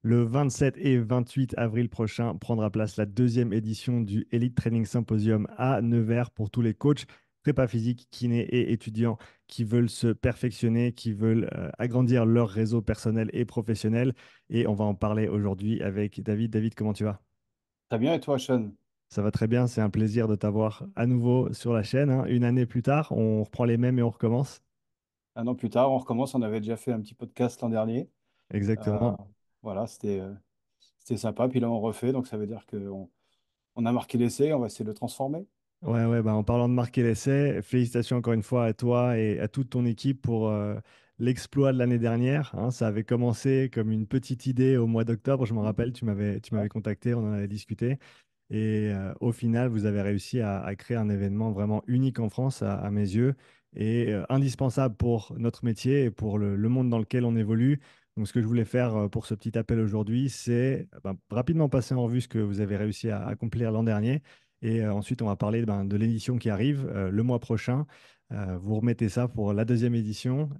Le 27 et 28 avril prochain prendra place la deuxième édition du Elite Training Symposium à Nevers pour tous les coachs, prépa physique, kinés et étudiants qui veulent se perfectionner, qui veulent agrandir leur réseau personnel et professionnel. Et on va en parler aujourd'hui avec David. David, comment tu vas? Très bien, et toi, Sean? Ça va très bien, c'est un plaisir de t'avoir à nouveau sur la chaîne, hein. Une année plus tard, on reprend les mêmes et on recommence. Un an plus tard, on recommence. On avait déjà fait un petit podcast l'an dernier. Euh, Exactement. voilà, c'était sympa. Puis là, on refait. Donc, ça veut dire qu'on a marqué l'essai. On va essayer de le transformer. Ouais, ouais, bah en parlant de marquer l'essai, félicitations encore une fois à toi et à toute ton équipe pour l'exploit de l'année dernière, hein. Ça avait commencé comme une petite idée au mois d'octobre, je me rappelle, tu m'avais Ouais. contacté, on en avait discuté. Et au final, vous avez réussi à créer un événement vraiment unique en France à mes yeux et indispensable pour notre métier et pour le monde dans lequel on évolue. Donc, ce que je voulais faire pour ce petit appel aujourd'hui, c'est rapidement passer en revue ce que vous avez réussi à accomplir l'an dernier. Et ensuite, on va parler de l'édition qui arrive le mois prochain. Vous remettez ça pour la deuxième édition,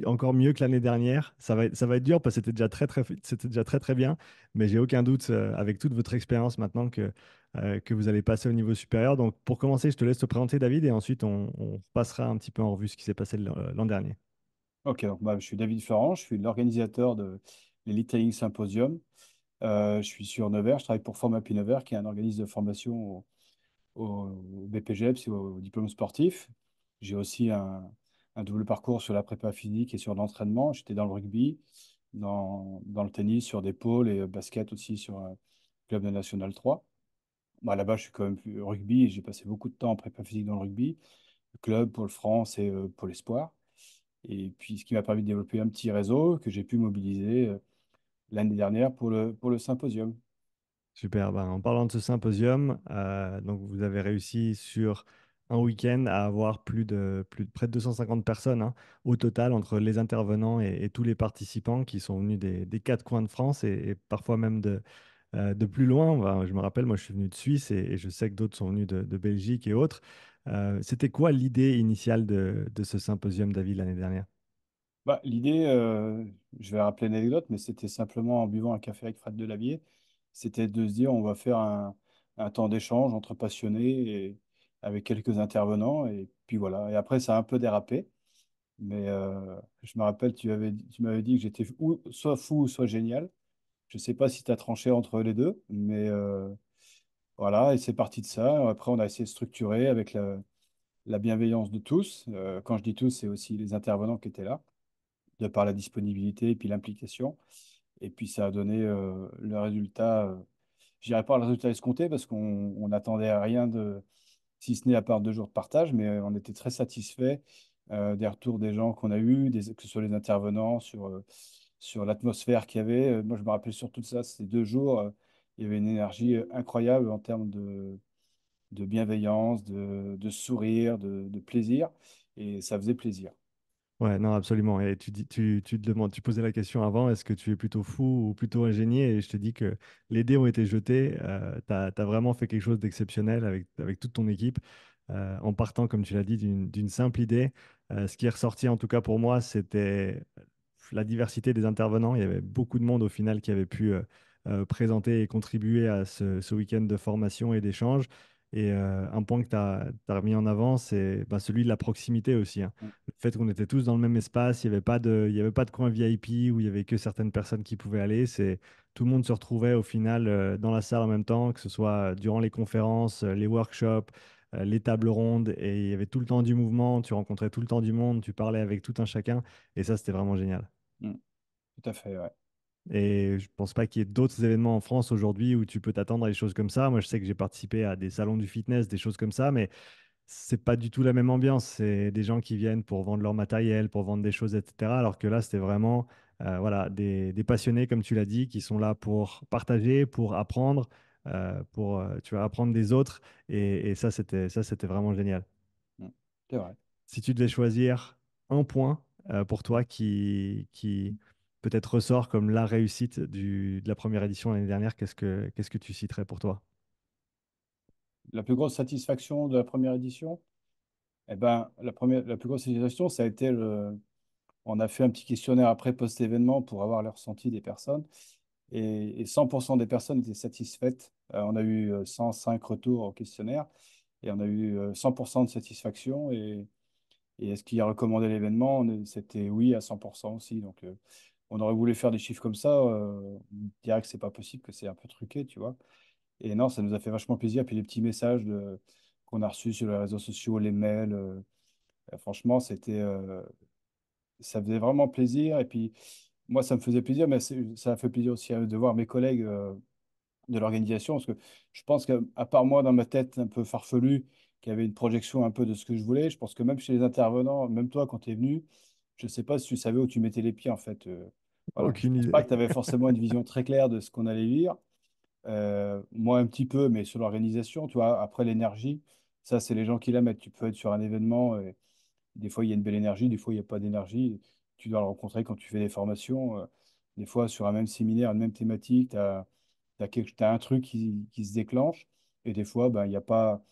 encore mieux que l'année dernière. Ça va être dur parce que c'était déjà très, très bien. Mais j'ai aucun doute, avec toute votre expérience maintenant, que vous allez passer au niveau supérieur. Donc, pour commencer, je te laisse te présenter, David, et ensuite, on passera un petit peu en revue ce qui s'est passé l'an dernier. Ok, donc, je suis David Florent. Je suis l'organisateur de l'Elite Training Symposium. Je suis sur Nevers. Je travaille pour Formapi Nevers, qui est un organisme de formation au BPGEPS et au diplôme sportif. J'ai aussi un double parcours sur la prépa physique et sur l'entraînement. J'étais dans le rugby, dans le tennis, sur des pôles et basket aussi sur un club de National 3. Là-bas, je suis quand même plus rugby et j'ai passé beaucoup de temps en prépa physique dans le rugby, le club, Pôle France et Pôle Espoir. Et puis, ce qui m'a permis de développer un petit réseau que j'ai pu mobiliser l'année dernière pour le symposium. Super. En parlant de ce symposium, donc vous avez réussi sur un week-end à avoir plus de près de 250 personnes, hein, au total entre les intervenants et tous les participants qui sont venus des quatre coins de France et parfois même de plus loin. Je me rappelle, moi je suis venu de Suisse et je sais que d'autres sont venus de Belgique et autres. C'était quoi l'idée initiale de ce symposium, David, l'année dernière? L'idée, je vais rappeler l'anecdote, mais c'était simplement en buvant un café avec Fred Delavier, c'était de se dire on va faire un temps d'échange entre passionnés et avec quelques intervenants. Et puis voilà. Et après, ça a un peu dérapé. Mais je me rappelle, tu m'avais dit que j'étais soit fou, soit génial. Je ne sais pas si tu as tranché entre les deux, mais voilà. Et c'est parti de ça. Après, on a essayé de structurer avec la bienveillance de tous. Quand je dis tous, c'est aussi les intervenants qui étaient là, de par la disponibilité et puis l'implication. Et puis ça a donné le résultat, je dirais pas le résultat escompté parce qu'on n'attendait à rien de, si ce n'est à part 2 jours de partage, mais on était très satisfaits des retours des gens qu'on a eus, que ce soit les intervenants, sur l'atmosphère qu'il y avait. Moi, je me rappelle surtout de ça, ces 2 jours, il y avait une énergie incroyable en termes de bienveillance, de sourire, de plaisir, et ça faisait plaisir. Ouais, non, absolument. Et tu te demandes, tu posais la question avant, est-ce que tu es plutôt fou ou plutôt ingénieux? Et je te dis que les dés ont été jetés. Tu as vraiment fait quelque chose d'exceptionnel avec toute ton équipe, en partant, comme tu l'as dit, d'une simple idée. Ce qui est ressorti, en tout cas pour moi, c'était la diversité des intervenants. Il y avait beaucoup de monde au final qui avait pu présenter et contribuer à ce week-end de formation et d'échange. Et un point que tu as remis en avant, c'est celui de la proximité aussi, hein. Le fait qu'on était tous dans le même espace, il y avait pas de coin VIP où il y avait que certaines personnes qui pouvaient aller. Tout le monde se retrouvait au final dans la salle en même temps, que ce soit durant les conférences, les workshops, les tables rondes, et il y avait tout le temps du mouvement. Tu rencontrais tout le temps du monde, tu parlais avec tout un chacun, et ça, c'était vraiment génial. Mm. Tout à fait, ouais. Et je pense pas qu'il y ait d'autres événements en France aujourd'hui où tu peux t'attendre à des choses comme ça. Moi, je sais que j'ai participé à des salons du fitness, des choses comme ça, mais c'est pas du tout la même ambiance. C'est des gens qui viennent pour vendre leur matériel, pour vendre des choses, etc. Alors que là, c'était vraiment voilà, des passionnés, comme tu l'as dit, qui sont là pour partager, pour apprendre, pour tu vas apprendre des autres. Et ça, c'était vraiment génial. Mm. C'est vrai. Si tu devais choisir un point pour toi qui peut-être ressort comme la réussite de la première édition l'année dernière, qu'est-ce que tu citerais pour toi? La plus grosse satisfaction de la première édition, la plus grosse satisfaction, ça a été On a fait un petit questionnaire après post-événement pour avoir le ressenti des personnes. Et 100% des personnes étaient satisfaites. On a eu 105 retours au questionnaire et on a eu 100% de satisfaction. Et est-ce qu'il a recommandé l'événement? C'était oui à 100% aussi. Donc, on aurait voulu faire des chiffres comme ça. On dirait que c'est pas possible, que c'est un peu truqué, tu vois. Et non, ça nous a fait vachement plaisir. Puis les petits messages qu'on a reçus sur les réseaux sociaux, les mails, franchement, ça faisait vraiment plaisir. Et puis, moi, ça me faisait plaisir, mais ça a fait plaisir aussi de voir mes collègues de l'organisation. Parce que je pense qu'à part moi, dans ma tête un peu farfelue, qui avait une projection un peu de ce que je voulais, je pense que même chez les intervenants, même toi, quand tu es venu, je ne sais pas si tu savais où tu mettais les pieds, en fait. Voilà. Je Aucune pense pas idée. que tu avais forcément une vision très claire de ce qu'on allait vivre. Moi, un petit peu, mais sur l'organisation, tu vois, après l'énergie, ça, c'est les gens qui la mettent. Tu peux être sur un événement, et des fois, il y a une belle énergie, des fois, il n'y a pas d'énergie. Tu dois le rencontrer quand tu fais des formations. Des fois, sur un même séminaire, une même thématique, tu as, un truc qui se déclenche, et des fois, ben, il y a pas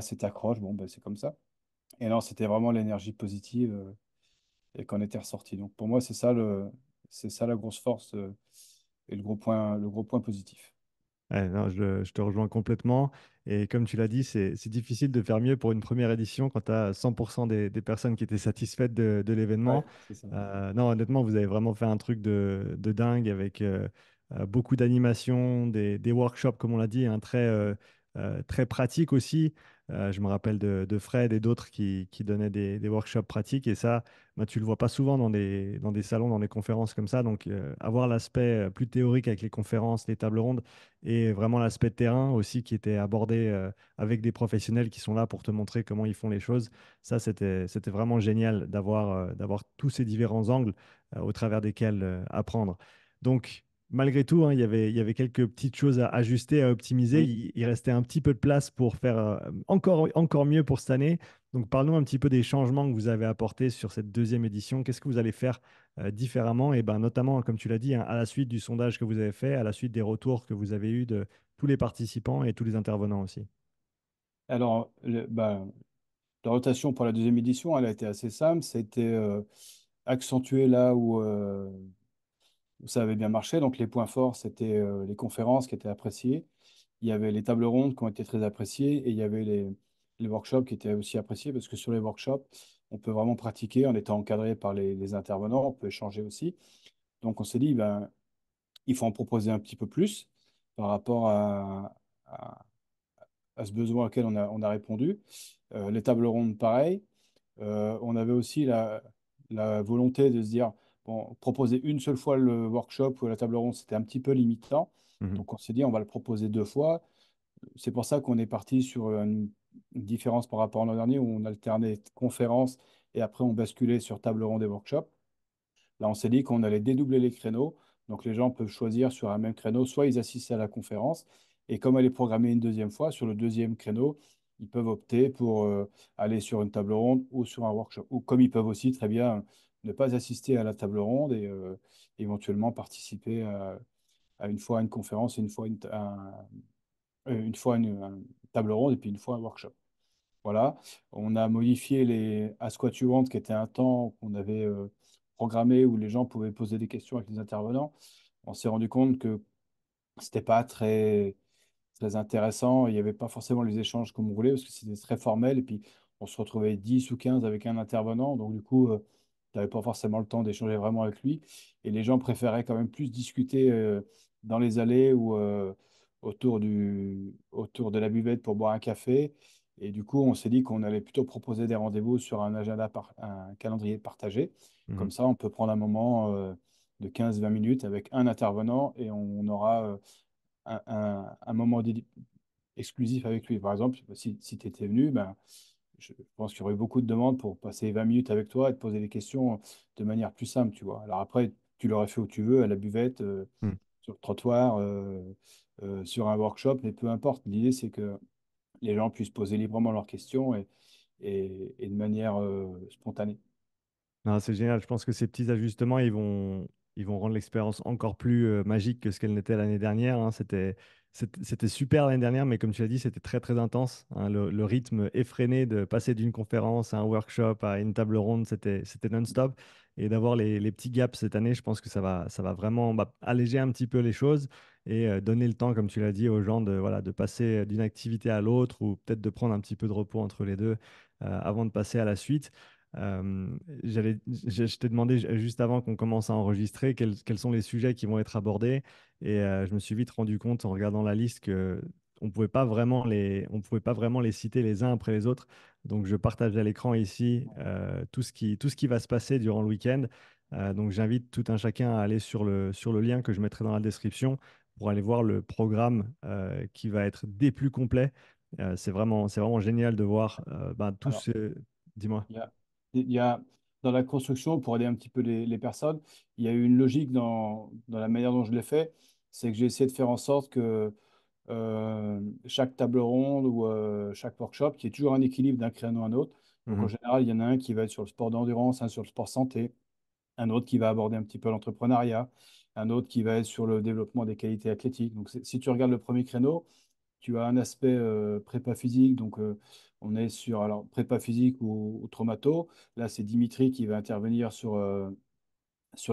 cette accroche. Bon, ben, c'est comme ça. Et non, c'était vraiment l'énergie positive et qu'on était ressorti. Donc, pour moi, c'est ça la grosse force et le gros point positif. Ouais, non, je te rejoins complètement. Et comme tu l'as dit, c'est difficile de faire mieux pour une première édition quand tu as 100% des personnes qui étaient satisfaites de l'événement. Ouais, c'est ça. Non, honnêtement, vous avez vraiment fait un truc de dingue avec beaucoup d'animation, des workshops, comme on l'a dit, très pratiques aussi. Je me rappelle de Fred et d'autres qui donnaient des workshops pratiques. Et ça, bah, tu le vois pas souvent dans des salons, dans des conférences comme ça. Donc, avoir l'aspect plus théorique avec les conférences, les tables rondes, et vraiment l'aspect terrain aussi qui était abordé avec des professionnels qui sont là pour te montrer comment ils font les choses. Ça, c'était vraiment génial d'avoir tous ces différents angles au travers desquels apprendre. Donc, malgré tout, hein, il y avait quelques petites choses à ajuster, à optimiser. Oui. Il restait un petit peu de place pour faire encore mieux pour cette année. Donc, parlons un petit peu des changements que vous avez apportés sur cette deuxième édition. Qu'est-ce que vous allez faire différemment, et ben, notamment, comme tu l'as dit, hein, à la suite du sondage que vous avez fait, à la suite des retours que vous avez eus de tous les participants et tous les intervenants aussi. Alors, la rotation pour la deuxième édition, elle a été assez simple. C'était accentué là où ça avait bien marché. Donc, les points forts, c'était les conférences qui étaient appréciées. Il y avait les tables rondes qui ont été très appréciées et il y avait les workshops qui étaient aussi appréciés parce que sur les workshops, on peut vraiment pratiquer en étant encadré par les intervenants. On peut échanger aussi. Donc, on s'est dit, ben, il faut en proposer un petit peu plus par rapport à ce besoin auquel on a répondu. Les tables rondes, pareil. On avait aussi la volonté de se dire, bon, proposer une seule fois le workshop ou la table ronde, c'était un petit peu limitant. Mhm, Donc on s'est dit, on va le proposer deux fois. C'est pour ça qu'on est parti sur une différence par rapport à l'an dernier où on alternait conférence et après on basculait sur table ronde et workshop. Là, on s'est dit qu'on allait dédoubler les créneaux. Donc, les gens peuvent choisir sur un même créneau, soit ils assistent à la conférence, et comme elle est programmée une deuxième fois, sur le deuxième créneau, ils peuvent opter pour aller sur une table ronde ou sur un workshop. Ou comme ils peuvent aussi très bien ne pas assister à la table ronde et éventuellement participer à une fois à une conférence, une fois une table ronde et puis une fois un workshop. Voilà, on a modifié les Ask What You Want, qui était un temps qu'on avait programmé où les gens pouvaient poser des questions avec les intervenants. On s'est rendu compte que c'était pas très intéressant. Il n'y avait pas forcément les échanges comme on voulait parce que c'était très formel. Et puis, on se retrouvait 10 ou 15 avec un intervenant. Donc, du coup, tu n'avais pas forcément le temps d'échanger vraiment avec lui. Et les gens préféraient quand même plus discuter dans les allées ou autour de la buvette pour boire un café. Et du coup, on s'est dit qu'on allait plutôt proposer des rendez-vous sur un calendrier partagé. mhm. Comme ça, on peut prendre un moment de 15-20 minutes avec un intervenant et on aura un moment exclusif avec lui. Par exemple, si tu étais venu, ben, je pense qu'il y aurait beaucoup de demandes pour passer 20 minutes avec toi et te poser des questions de manière plus simple, tu vois. Alors après, tu l'aurais fait où tu veux, à la buvette, Mhm. sur le trottoir, sur un workshop, mais peu importe. L'idée, c'est que les gens puissent poser librement leurs questions et de manière spontanée. Non, c'est génial. Je pense que ces petits ajustements, ils vont rendre l'expérience encore plus magique que ce qu'elle n'était l'année dernière, hein. c'était super l'année dernière, mais comme tu l'as dit, c'était très très intense, hein. Le rythme effréné de passer d'une conférence à un workshop à une table ronde, c'était non-stop. Et d'avoir les petits gaps cette année, je pense que ça va vraiment alléger un petit peu les choses et donner le temps, comme tu l'as dit, aux gens de, voilà, de passer d'une activité à l'autre ou peut-être de prendre un petit peu de repos entre les deux avant de passer à la suite. Euh, je t'ai demandé juste avant qu'on commence à enregistrer quels sont les sujets qui vont être abordés. Et je me suis vite rendu compte en regardant la liste que on pouvait pas vraiment les citer les uns après les autres. Donc je partage à l'écran ici tout ce qui va se passer durant le week-end. Donc j'invite tout un chacun à aller sur le lien que je mettrai dans la description pour aller voir le programme qui va être des plus complets. C'est vraiment génial de voir tout Alors, ce... Dis-moi. il y a, il y a- dans la construction, pour aider un petit peu les personnes, il y a eu une logique dans la manière dont je l'ai fait. C'est que j'ai essayé de faire en sorte que chaque table ronde ou chaque workshop, qu'il y ait toujours un équilibre d'un créneau à un autre. Donc en Mhm, général, il y en a un qui va être sur le sport d'endurance, un sur le sport santé, un autre qui va aborder un petit peu l'entrepreneuriat, un autre qui va être sur le développement des qualités athlétiques. Donc si tu regardes le premier créneau, tu as un aspect prépa physique, donc on est sur alors prépa physique ou traumato. Là, c'est Dimitri qui va intervenir sur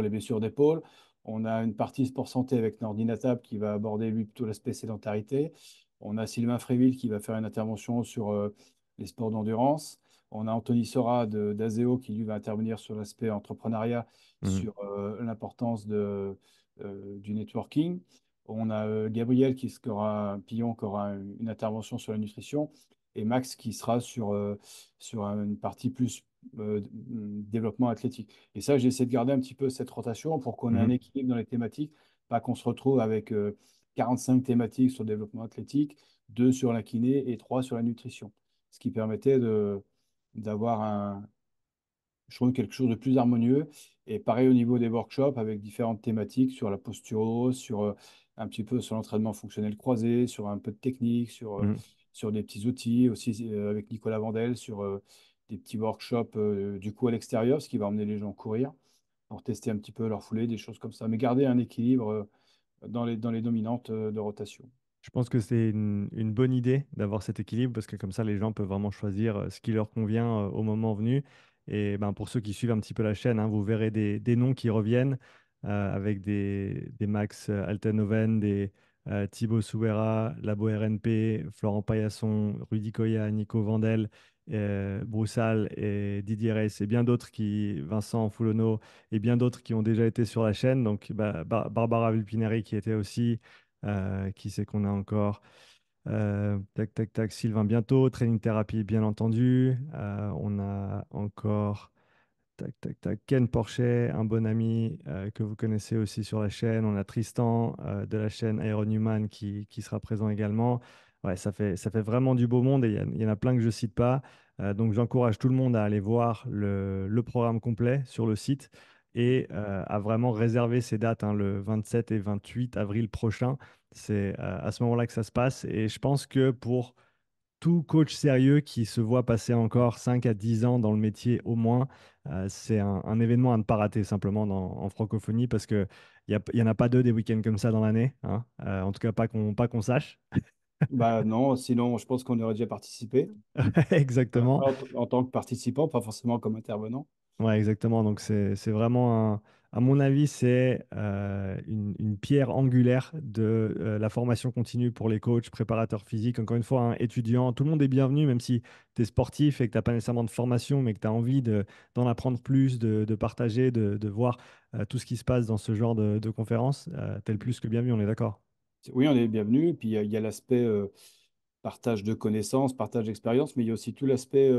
les blessures d'épaule. On a une partie sport santé avec Nordi Natab qui va aborder lui plutôt l'aspect sédentarité. On a Sylvain Fréville qui va faire une intervention sur les sports d'endurance. On a Anthony Sora d'Azeo qui lui va intervenir sur l'aspect entrepreneuriat, mhm, sur l'importance du networking. On a Gabriel Pillon qui aura une intervention sur la nutrition et Max qui sera sur une partie plus développement athlétique. Et ça, j'ai essayé de garder un petit peu cette rotation pour qu'on ait un mhm. équilibre dans les thématiques, pas qu'on se retrouve avec 45 thématiques sur le développement athlétique, 2 sur la kiné et 3 sur la nutrition. Ce qui permettait d'avoir je trouve, quelque chose de plus harmonieux. Et pareil au niveau des workshops avec différentes thématiques sur la posture, sur un petit peu sur l'entraînement fonctionnel croisé, sur un peu de technique, Mhm. sur des petits outils, aussi avec Nicolas Vandel, sur des petits workshops du coup à l'extérieur, ce qui va emmener les gens courir pour tester un petit peu leur foulée, des choses comme ça. Mais garder un équilibre dans les dominantes de rotation. Je pense que c'est une bonne idée d'avoir cet équilibre parce que comme ça, les gens peuvent vraiment choisir ce qui leur convient au moment venu. Et ben, pour ceux qui suivent un petit peu la chaîne, hein, vous verrez des noms qui reviennent avec des Max Altenhoven, des Thibaut Souera, Labo RNP, Florent Paillasson, Rudy Koya, Nico Vandel, Broussal et Didier Reyes et bien d'autres Vincent Foulonneau et bien d'autres qui ont déjà été sur la chaîne. Donc Barbara Vulpinari qui était aussi. Qui c'est qu'on a encore? Tac, tac, tac. Sylvain bientôt. Training Therapy, bien entendu. On a encore. Tac, tac, tac. Ken Porchet, un bon ami que vous connaissez aussi sur la chaîne. On a Tristan de la chaîne Iron Human qui sera présent également. Ouais, ça fait vraiment du beau monde et il y en a plein que je ne cite pas. Donc j'encourage tout le monde à aller voir le programme complet sur le site et à vraiment réserver ses dates, hein, le 27 et 28 avril prochain. C'est à ce moment-là que ça se passe. Et je pense que pour tout coach sérieux qui se voit passer encore 5 à 10 ans dans le métier au moins, c'est un événement à ne pas rater simplement en francophonie parce qu'il y en a pas deux des week-ends comme ça dans l'année, hein. En tout cas, pas qu'on sache. Bah non, sinon je pense qu'on aurait déjà participé Exactement. en tant que participant, pas forcément comme intervenant. Ouais, exactement. Donc, c'est vraiment à mon avis, c'est une pierre angulaire de la formation continue pour les coachs, préparateurs physiques. Encore une fois, hein, étudiants, tout le monde est bienvenu, même si tu es sportif et que tu n'as pas nécessairement de formation, mais que tu as envie d'en apprendre plus, de partager, de voir tout ce qui se passe dans ce genre de conférences. Tu es le plus que bienvenu, on est d'accord. Oui, on est bienvenu. Puis il y a l'aspect partage de connaissances, partage d'expériences, mais il y a aussi tout l'aspect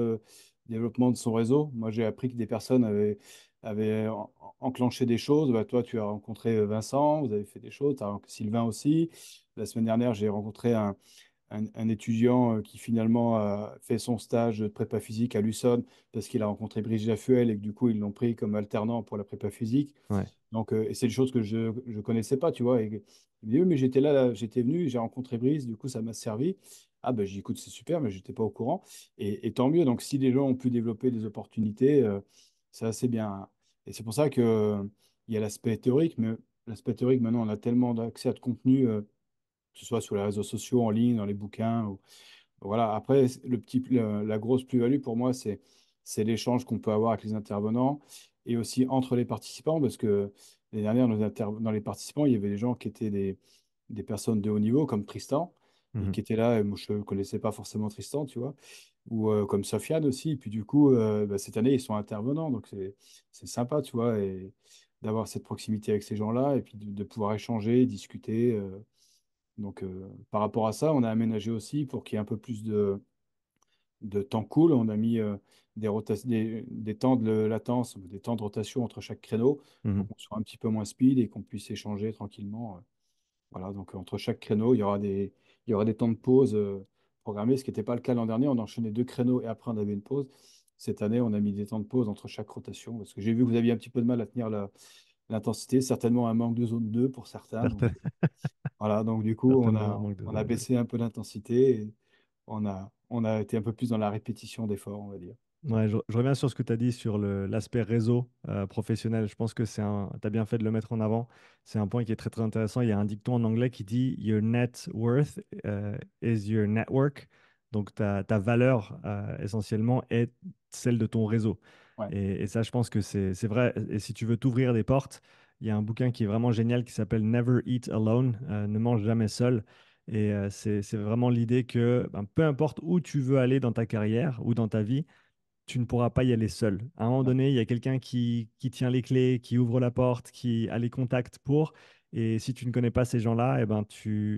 développement de son réseau. Moi, j'ai appris que des personnes avaient enclenché des choses. Bah, toi, tu as rencontré Vincent, vous avez fait des choses, tu as rencontré Sylvain aussi. La semaine dernière, j'ai rencontré un étudiant qui finalement a fait son stage de prépa physique à Luçon parce qu'il a rencontré Brigitte Jafuel et que du coup, ils l'ont pris comme alternant pour la prépa physique. Ouais. Donc, et c'est des choses que je ne connaissais pas, tu vois. Et il me dit, oui, mais j'étais là, j'étais venu, j'ai rencontré Brice, du coup, ça m'a servi. Ah, ben, j'ai dit, écoute, c'est super, mais je n'étais pas au courant. Et tant mieux. Donc, si les gens ont pu développer des opportunités, c'est assez bien. Et c'est pour ça que il y a l'aspect théorique, mais l'aspect théorique, maintenant, on a tellement d'accès à de contenu. que ce soit sur les réseaux sociaux, en ligne, dans les bouquins. Voilà. Après, la grosse plus-value pour moi, c'est l'échange qu'on peut avoir avec les intervenants et aussi entre les participants, parce que les dernières, dans les participants, il y avait des gens qui étaient des personnes de haut niveau, comme Tristan, et Mhm. qui étaient là, et moi, je ne connaissais pas forcément Tristan, tu vois, ou comme Sofiane aussi. Et puis du coup, bah, cette année, ils sont intervenants, donc c'est sympa, tu vois, et d'avoir cette proximité avec ces gens-là, et puis de pouvoir échanger, discuter. Donc, par rapport à ça, on a aménagé aussi pour qu'il y ait un peu plus de temps cool. On a mis des temps de latence, des temps de rotation entre chaque créneau pour Mhm. qu'on soit un petit peu moins speed et qu'on puisse échanger tranquillement. Voilà, donc entre chaque créneau, il y aura des temps de pause programmés, ce qui n'était pas le cas l'an dernier. On enchaînait deux créneaux et après on avait une pause. Cette année, on a mis des temps de pause entre chaque rotation parce que j'ai vu que vous aviez un petit peu de mal à tenir l'intensité, certainement un manque de zone 2 pour certains. Donc, Certaines- voilà, donc du coup, Certainement un manque de on a zone 2. baissé un peu l'intensité et on a été un peu plus dans la répétition d'efforts, on va dire. Ouais, je reviens sur ce que tu as dit sur l'aspect réseau professionnel. Je pense que tu as bien fait de le mettre en avant. C'est un point qui est très, très intéressant. Il y a un dicton en anglais qui dit Your net worth is your network. Donc, ta valeur essentiellement est celle de ton réseau. Ouais, Et ça, je pense que c'est vrai. Et si tu veux t'ouvrir des portes, il y a un bouquin qui est vraiment génial qui s'appelle Never Eat Alone, ne mange jamais seul. Et c'est vraiment l'idée que ben, peu importe où tu veux aller dans ta carrière ou dans ta vie, tu ne pourras pas y aller seul. À un moment non, donné, il y a quelqu'un qui tient les clés, qui ouvre la porte, qui a les contacts pour. Et si tu ne connais pas ces gens-là, eh ben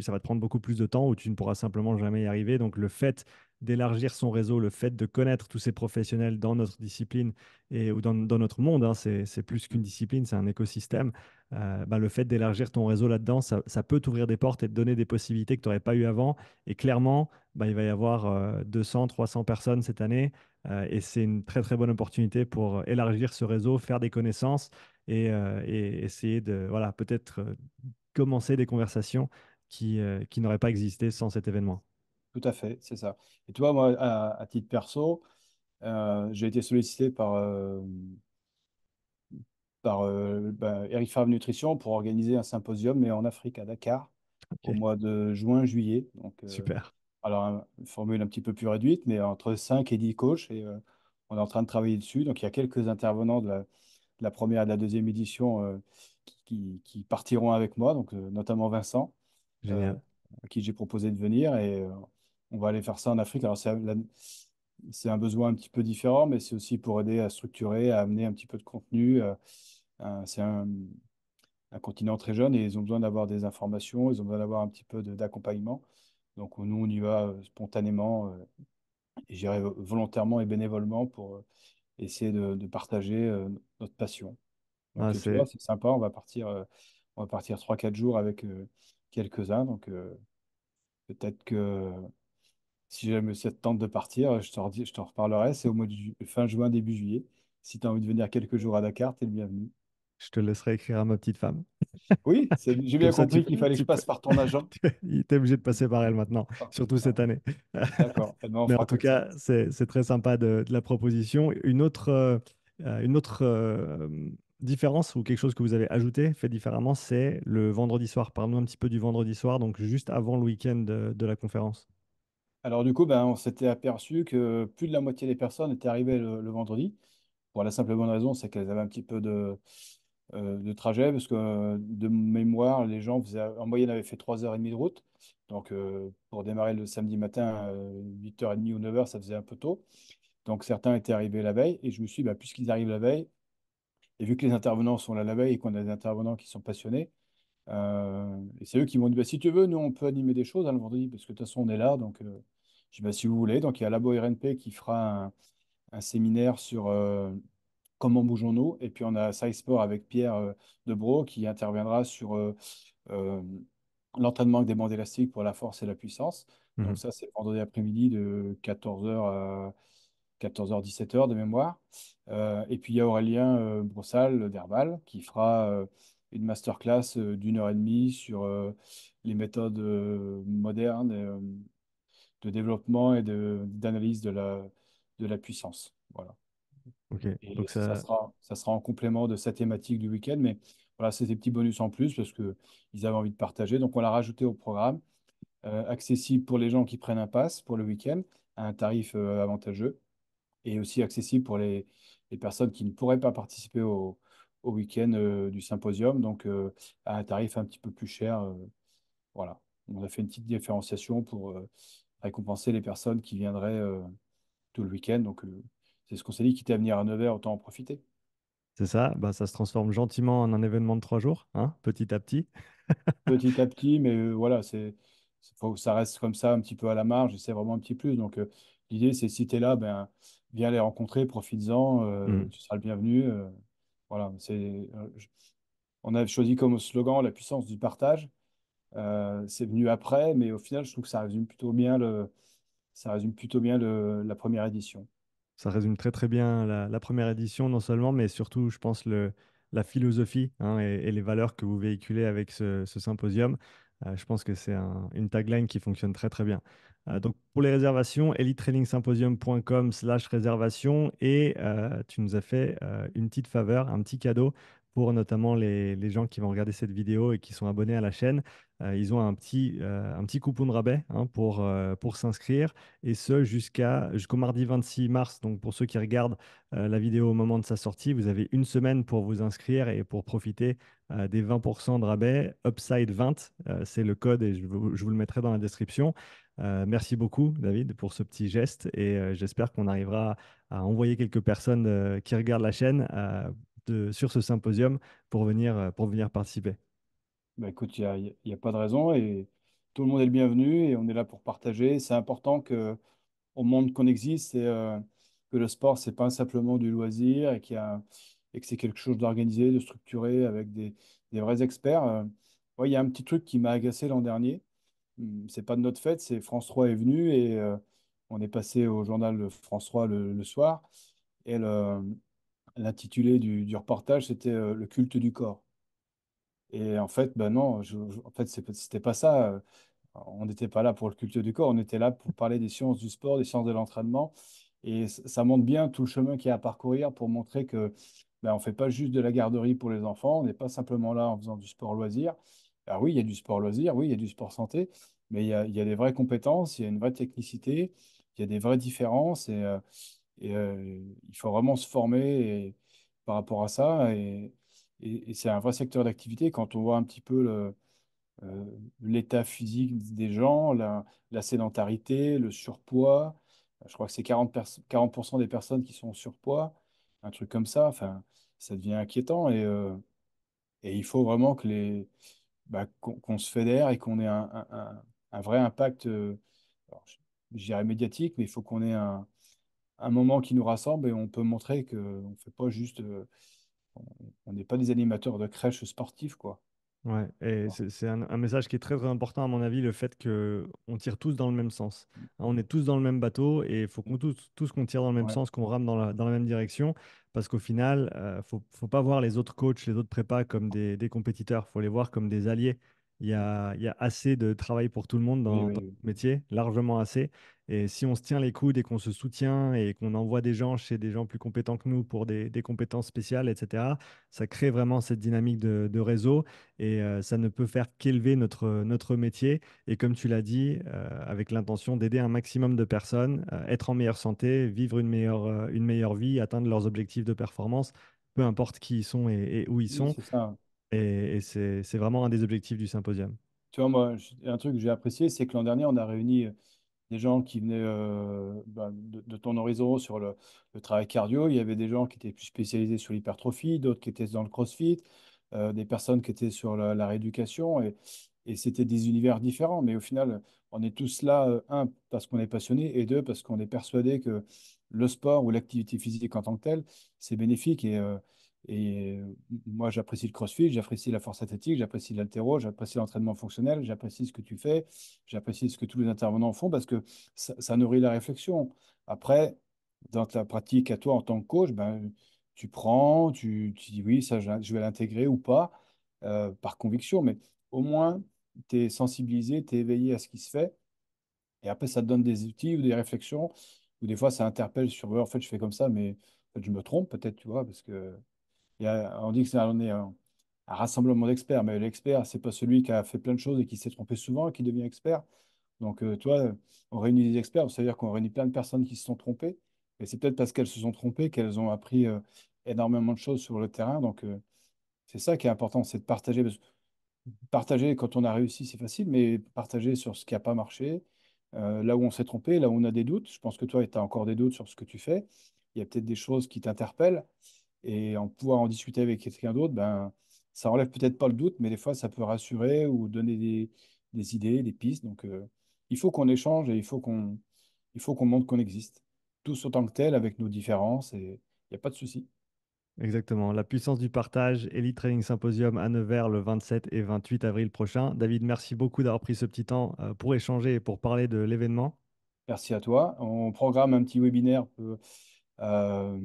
ça va te prendre beaucoup plus de temps ou tu ne pourras simplement jamais y arriver. Donc le fait d'élargir son réseau, le fait de connaître tous ces professionnels dans notre discipline ou dans notre monde, hein, c'est plus qu'une discipline, c'est un écosystème. Ben, le fait d'élargir ton réseau là-dedans, ça peut t'ouvrir des portes et te donner des possibilités que tu n'aurais pas eues avant. Et clairement, ben, il va y avoir 200, 300 personnes cette année et c'est une très très bonne opportunité pour élargir ce réseau, faire des connaissances et essayer de voilà, peut-être commencer des conversations qui n'auraient pas existé sans cet événement. tout à fait, c'est ça. Et tu vois, moi, à titre perso, j'ai été sollicité par Eric Favre Nutrition pour organiser un symposium, mais en Afrique, à Dakar, au Ok, mois de juin-juillet. Donc, super, alors, une formule un petit peu plus réduite, mais entre 5 et 10 coachs, et on est en train de travailler dessus. Donc, il y a quelques intervenants de la première et de la deuxième édition qui partiront avec moi, donc, notamment Vincent, euh, génial. à qui j'ai proposé de venir, et on va aller faire ça en Afrique. Alors, c'est un besoin un petit peu différent, mais c'est aussi pour aider à structurer, à amener un petit peu de contenu. C'est un continent très jeune et ils ont besoin d'avoir des informations, ils ont besoin d'avoir un petit peu d'accompagnement. Donc nous, on y va spontanément et j'irai volontairement et bénévolement pour essayer de partager notre passion. Ah, Donc tu vois, c'est sympa, on va partir 3 4 jours avec quelques-uns. Donc peut-être que si jamais ça te tente de partir, je t'en reparlerai. C'est au mois de fin juin, début juillet. Si tu as envie de venir quelques jours à Dakar, tu es le bienvenu. Je te laisserai écrire à ma petite femme. Oui, j'ai Comme bien ça, compris qu'il fallait que je tu peux, passe par ton agent. il était obligé de passer par elle maintenant, Ok, surtout ça cette marche. année. D'accord. Eh ben, on Mais en fera tout comme ça. cas, c'est très sympa de la proposition. Une autre différence ou quelque chose que vous avez ajouté, fait différemment, c'est le vendredi soir. Parle-nous un petit peu du vendredi soir, donc juste avant le week-end de la conférence. Alors du coup, ben, on s'était aperçu que plus de la moitié des personnes étaient arrivées le vendredi. Pour la simple et bonne raison, c'est qu'elles avaient un petit peu de trajet, parce que de mémoire, les gens en moyenne avaient fait 3h30 de route. Donc pour démarrer le samedi matin, 8h30 ou 9h, ça faisait un peu tôt. Donc certains étaient arrivés la veille, et je me suis dit, bah, puisqu'ils arrivent la veille, et vu que les intervenants sont là la veille et qu'on a des intervenants qui sont passionnés, et c'est eux qui m'ont dit, bah, si tu veux, nous, on peut animer des choses hein, le vendredi, parce que de toute façon, on est là. Donc, je dis, bah, si vous voulez. Donc, il y a Labo RNP qui fera un séminaire sur comment bougeons-nous. Et puis, on a Sci Sport avec Pierre Debro qui interviendra sur euh, l'entraînement avec des bandes élastiques pour la force et la puissance. Donc, Mhm. ça, c'est vendredi après-midi de 14h à 14h, 17h de mémoire. Et puis il y a Aurélien Broussal d'Herbal qui fera une masterclass d'1h30 sur les méthodes modernes de développement et d'analyse de la puissance. Voilà. Ok, Et donc ça, ça sera en complément de sa thématique du week-end, mais voilà, c'est des petits bonus en plus parce qu'ils avaient envie de partager. Donc on l'a rajouté au programme. accessible pour les gens qui prennent un pass pour le week-end à un tarif avantageux et aussi accessible pour les personnes qui ne pourraient pas participer au week-end du symposium, donc à un tarif un petit peu plus cher. Voilà. On a fait une petite différenciation pour récompenser les personnes qui viendraient tout le week-end. Donc, c'est ce qu'on s'est dit, quitte à venir à 9h, autant en profiter. C'est ça, bah, ça se transforme gentiment en un événement de 3 jours, hein, petit à petit. Petit à petit, mais voilà, faut que ça reste comme ça, un petit peu à la marge, et c'est vraiment un petit plus. Donc, l'idée, c'est si tu es là, ben, viens les rencontrer, profites-en, Hmm. tu seras le bienvenu. Voilà, on a choisi comme slogan la puissance du partage. C'est venu après, mais au final, je trouve que ça résume plutôt bien la première édition. Ça résume très très bien la première édition, non seulement, mais surtout, je pense, la philosophie, hein, et les valeurs que vous véhiculez avec ce symposium. Je pense que c'est une tagline qui fonctionne très très bien. Donc pour les réservations, elitetrainingsymposium.com/réservation, et tu nous as fait une petite faveur, un petit cadeau pour notamment les gens qui vont regarder cette vidéo et qui sont abonnés à la chaîne. Ils ont un petit coupon de rabais, hein, pour s'inscrire, et ce jusqu'au mardi 26 mars. Donc pour ceux qui regardent la vidéo au moment de sa sortie, vous avez une semaine pour vous inscrire et pour profiter des 20% de rabais. Upside 20, c'est le code, et je vous le mettrai dans la description. Merci beaucoup, David, pour ce petit geste, et j'espère qu'on arrivera à envoyer quelques personnes qui regardent la chaîne sur ce symposium pour venir participer. Bah, écoute, il y a pas de raison et tout le monde est le bienvenu et on est là pour partager. C'est important que au monde qu'on existe et que le sport, c'est pas simplement du loisir et que c'est quelque chose d'organisé, de structuré avec des vrais experts. Ouais, il y a un petit truc qui m'a agacé l'an dernier. C'est pas de notre fait, c'est France 3 est venu et on est passé au journal de France 3 le soir et l'intitulé du reportage, c'était le culte du corps. Et en fait, ben non, en fait, c'était pas ça. On n'était pas là pour le culte du corps, on était là pour parler des sciences du sport, des sciences de l'entraînement. Et ça montre bien tout le chemin qu'il y a à parcourir pour montrer que ben, on ne fait pas juste de la garderie pour les enfants, on n'est pas simplement là en faisant du sport loisir. Alors oui, il y a du sport loisir, oui, il y a du sport santé, mais il y a des vraies compétences, il y a une vraie technicité, il y a des vraies différences il faut vraiment se former par rapport à ça. Et c'est un vrai secteur d'activité quand on voit un petit peu euh, l'état physique des gens, la sédentarité, le surpoids. Je crois que c'est 40% des personnes qui sont en surpoids, un truc comme ça. Enfin, ça devient inquiétant et il faut vraiment qu'on se fédère et qu'on ait un vrai impact, alors, je dirais médiatique, mais il faut qu'on ait un moment qui nous rassemble et on peut montrer qu'on fait pas juste, on on n'est pas des animateurs de crèche sportifs, quoi. Ouais, et c'est un message qui est très très important à mon avis, le fait que on tire tous dans le même sens. Hein, on est tous dans le même bateau, et il faut tous qu'on tire dans le même Ouais. sens, qu'on rame dans la même direction, parce qu'au final, faut pas voir les autres coachs, les autres prépas comme des compétiteurs, faut les voir comme des alliés. Il y a assez de travail pour tout le monde Oui, dans oui, le métier, largement assez. Et si on se tient les coudes et qu'on se soutient et qu'on envoie des gens chez des gens plus compétents que nous pour des compétences spéciales, etc., ça crée vraiment cette dynamique de réseau, et ça ne peut faire qu'élever notre métier. Et comme tu l'as dit, avec l'intention d'aider un maximum de personnes, être en meilleure santé, vivre une meilleure vie, atteindre leurs objectifs de performance, peu importe qui ils sont et où ils oui, sont. c'est ça. Et c'est vraiment un des objectifs du symposium. Tu vois, moi, un truc que j'ai apprécié, c'est que l'an dernier, on a réuni des gens qui venaient de ton horizon sur le travail cardio. Il y avait des gens qui étaient plus spécialisés sur l'hypertrophie, d'autres qui étaient dans le CrossFit, des personnes qui étaient sur la rééducation. Et c'était des univers différents. Mais au final, on est tous là, un, parce qu'on est passionné, et deux, parce qu'on est persuadé que le sport ou l'activité physique en tant que telle, c'est bénéfique. Et moi, j'apprécie le CrossFit, j'apprécie la force athlétique, j'apprécie l'haltéro, j'apprécie l'entraînement fonctionnel, j'apprécie ce que tu fais. J'apprécie ce que tous les intervenants font parce que ça nourrit la réflexion. Après, dans ta pratique à toi en tant que coach, ben, tu prends, tu dis oui, ça je vais l'intégrer ou pas, par conviction, mais au moins tu es sensibilisé, tu es éveillé à ce qui se fait. Et après, ça te donne des outils ou des réflexions, ou des fois ça interpelle sur ouais, en fait, je fais comme ça, mais en fait, je me trompe peut-être, tu vois, parce que on dit que on est un rassemblement d'experts, mais l'expert, c'est pas celui qui a fait plein de choses et qui s'est trompé souvent qui devient expert. Donc, toi, on réunit des experts, c'est-à-dire qu'on réunit plein de personnes qui se sont trompées. Et c'est peut-être parce qu'elles se sont trompées qu'elles ont appris énormément de choses sur le terrain. Donc, c'est ça qui est important, c'est de partager. Parce que partager quand on a réussi, c'est facile, mais partager sur ce qui n'a pas marché, là où on s'est trompé, là où on a des doutes. Je pense que toi, tu as encore des doutes sur ce que tu fais. Il y a peut-être des choses qui t'interpellent. Et en pouvoir en discuter avec quelqu'un d'autre, ben, ça enlève peut-être pas le doute, mais des fois, ça peut rassurer ou donner des idées, des pistes. Donc, il faut qu'on échange et il faut qu'on montre qu'on existe. Tous autant que tel, avec nos différences, et il n'y a pas de souci. Exactement. La puissance du partage, Elite Training Symposium à Nevers le 27 et 28 avril prochain. David, merci beaucoup d'avoir pris ce petit temps pour échanger et pour parler de l'événement. Merci à toi. On programme un petit webinaire euh,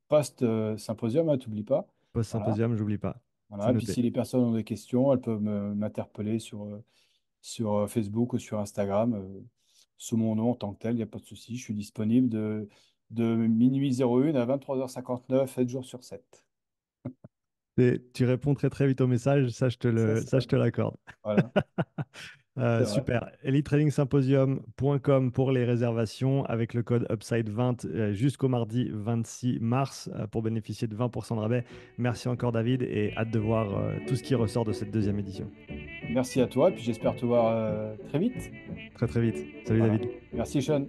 post-symposium, tu n'oublies pas. Voilà. Post-symposium, j'oublie pas. C'est Voilà. Et puis, noté. si les personnes ont des questions, elles peuvent m'interpeller sur Facebook ou sur Instagram, sous mon nom en tant que tel, il n'y a pas de souci. Je suis disponible de minuit 01 à 23h59, 7 jours sur 7. Tu réponds très très vite au message, Ça, c'est ça, je te l'accorde. voilà, c'est vrai. Super. EliteTrainingSymposium.com pour les réservations avec le code UPSIDE20 jusqu'au mardi 26 mars pour bénéficier de 20% de rabais. Merci encore David et hâte de voir tout ce qui ressort de cette deuxième édition. Merci à toi, et puis j'espère te voir très vite. Très très vite. Salut Voilà. David. Merci, Sean.